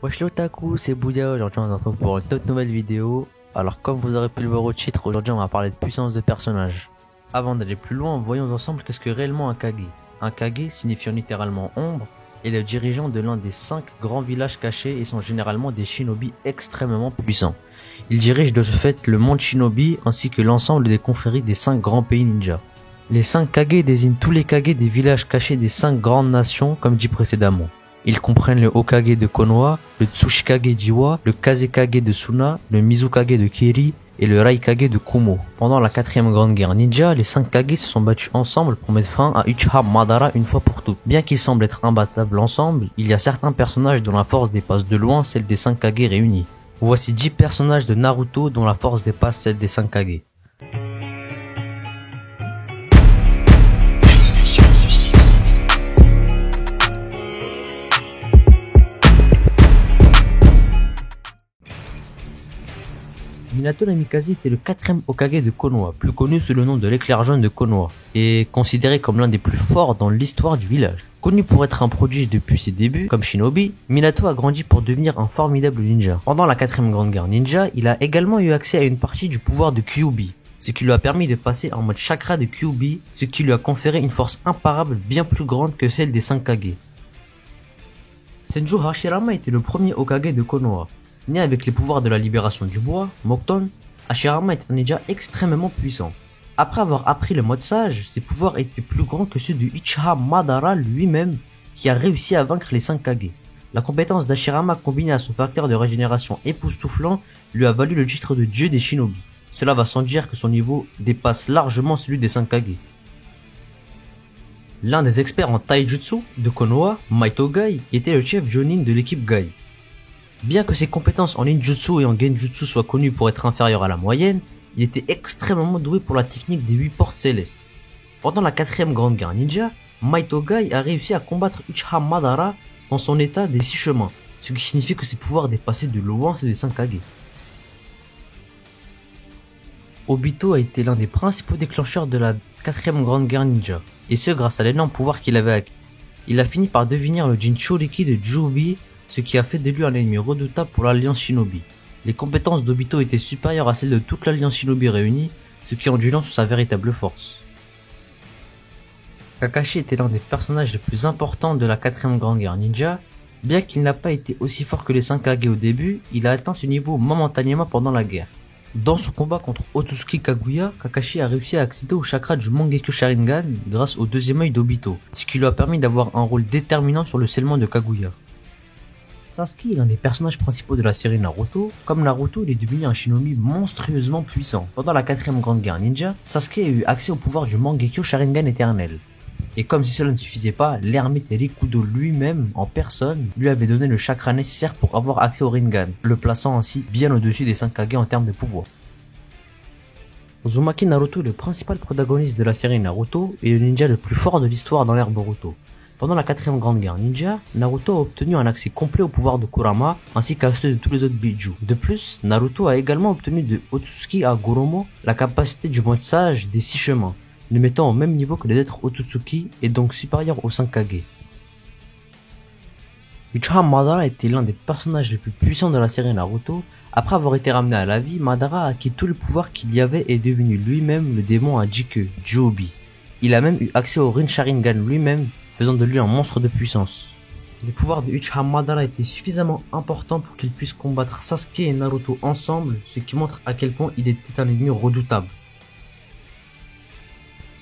Wesh le otaku, c'est Bouya, aujourd'hui on se retrouve pour une toute nouvelle vidéo. Alors comme vous aurez pu le voir au titre, aujourd'hui on va parler de puissance de personnage. Avant d'aller plus loin, voyons ensemble qu'est-ce que réellement un Kage. Un Kage signifiant littéralement ombre, est le dirigeant de l'un des 5 grands villages cachés et sont généralement des shinobi extrêmement puissants. Il dirige de ce fait le monde shinobi ainsi que l'ensemble des confréries des 5 grands pays ninja. Les 5 Kage désignent tous les Kage des villages cachés des 5 grandes nations comme dit précédemment. Ils comprennent le Hokage de Konoha, le Tsuchikage d'Iwa, le Kazekage de Suna, le Mizukage de Kiri et le Raikage de Kumo. Pendant la 4ème grande guerre ninja, les 5 Kage se sont battus ensemble pour mettre fin à Uchiha Madara une fois pour toutes. Bien qu'ils semblent être imbattables ensemble, il y a certains personnages dont la force dépasse de loin celle des 5 Kage réunis. Voici 10 personnages de Naruto dont la force dépasse celle des 5 Kage. Minato Namikaze était le 4ème Hokage de Konoha, plus connu sous le nom de l'éclair jaune de Konoha, et considéré comme l'un des plus forts dans l'histoire du village. Connu pour être un prodige depuis ses débuts, comme shinobi, Minato a grandi pour devenir un formidable ninja. Pendant la 4ème grande guerre ninja, il a également eu accès à une partie du pouvoir de Kyuubi, ce qui lui a permis de passer en mode chakra de Kyuubi, ce qui lui a conféré une force imparable bien plus grande que celle des 5 Kage. Senju Hashirama était le premier Hokage de Konoha. Né avec les pouvoirs de la libération du bois, Mokton, Hashirama est un ninja extrêmement puissant. Après avoir appris le mode sage, ses pouvoirs étaient plus grands que ceux de Uchiha Madara lui-même, qui a réussi à vaincre les 5 Kage. La compétence d'Hashirama combinée à son facteur de régénération époustouflant lui a valu le titre de dieu des shinobi. Cela va sans dire que son niveau dépasse largement celui des 5 Kage. L'un des experts en taijutsu de Konoha, Maito Gai, était le chef Jonin de l'équipe Gai. Bien que ses compétences en ninjutsu et en genjutsu soient connues pour être inférieures à la moyenne, il était extrêmement doué pour la technique des 8 portes célestes. Pendant la 4ème grande guerre ninja, Maito Gai a réussi à combattre Uchiha Madara dans son état des 6 chemins, ce qui signifie que ses pouvoirs dépassaient de loin ceux des 5 Kage. Obito a été l'un des principaux déclencheurs de la 4ème grande guerre ninja, et ce grâce à l'énorme pouvoir qu'il avait acquis. Il a fini par devenir le Jinchuriki de Jubi, ce qui a fait de lui un ennemi redoutable pour l'Alliance Shinobi. Les compétences d'Obito étaient supérieures à celles de toute l'Alliance Shinobi réunie, ce qui en dit long sur sa véritable force. Kakashi était l'un des personnages les plus importants de la 4ème grande guerre ninja. Bien qu'il n'a pas été aussi fort que les 5 Kage au début, il a atteint ce niveau momentanément pendant la guerre. Dans son combat contre Otsutsuki Kaguya, Kakashi a réussi à accéder au chakra du Mangekyo Sharingan grâce au deuxième œil d'Obito, ce qui lui a permis d'avoir un rôle déterminant sur le scellement de Kaguya. Sasuke est l'un des personnages principaux de la série Naruto. Comme Naruto, il est devenu un shinobi monstrueusement puissant. Pendant la 4ème grande guerre ninja, Sasuke a eu accès au pouvoir du Mangekyo Sharingan éternel. Et comme si cela ne suffisait pas, l'ermite Rikudo lui-même, en personne, lui avait donné le chakra nécessaire pour avoir accès au Rinnegan, le plaçant ainsi bien au-dessus des 5 Kage en termes de pouvoir. Uzumaki Naruto est le principal protagoniste de la série Naruto et le ninja le plus fort de l'histoire dans l'ère Boruto. Pendant la 4ème grande guerre ninja, Naruto a obtenu un accès complet au pouvoir de Kurama ainsi qu'à ceux de tous les autres Biju. De plus, Naruto a également obtenu de Otsutsuki Hagoromo la capacité du mode sage des 6 chemins, le mettant au même niveau que les êtres Otsutsuki et donc supérieur aux 5 Kage. Uchiha Madara était l'un des personnages les plus puissants de la série Naruto. Après avoir été ramené à la vie, Madara a acquis tout le pouvoir qu'il y avait et est devenu lui-même le démon à Jike, Jobi. Il a même eu accès au Rin Sharingan lui-même, faisant de lui un monstre de puissance. Les pouvoirs de Uchiha Madara étaient suffisamment importants pour qu'il puisse combattre Sasuke et Naruto ensemble, ce qui montre à quel point il était un ennemi redoutable.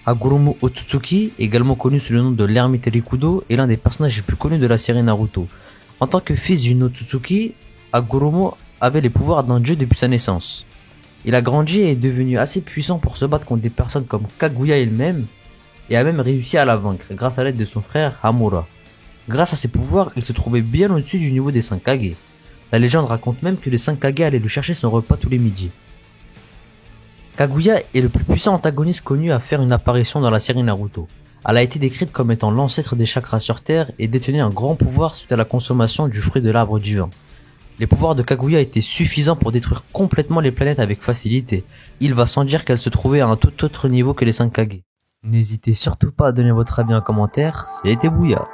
Hagoromo Otsutsuki, également connu sous le nom de l'ermite Rikudo, est l'un des personnages les plus connus de la série Naruto. En tant que fils d'une Otsutsuki, Hagoromo avait les pouvoirs d'un dieu depuis sa naissance. Il a grandi et est devenu assez puissant pour se battre contre des personnes comme Kaguya elle-même, et a même réussi à la vaincre grâce à l'aide de son frère Hamura. Grâce à ses pouvoirs, il se trouvait bien au-dessus du niveau des 5 Kage. La légende raconte même que les 5 Kage allaient le chercher son repas tous les midis. Kaguya est le plus puissant antagoniste connu à faire une apparition dans la série Naruto. Elle a été décrite comme étant l'ancêtre des chakras sur Terre et détenait un grand pouvoir suite à la consommation du fruit de l'arbre divin. Les pouvoirs de Kaguya étaient suffisants pour détruire complètement les planètes avec facilité. Il va sans dire qu'elle se trouvait à un tout autre niveau que les 5 Kage. N'hésitez surtout pas à donner votre avis en commentaire, c'était Bouya.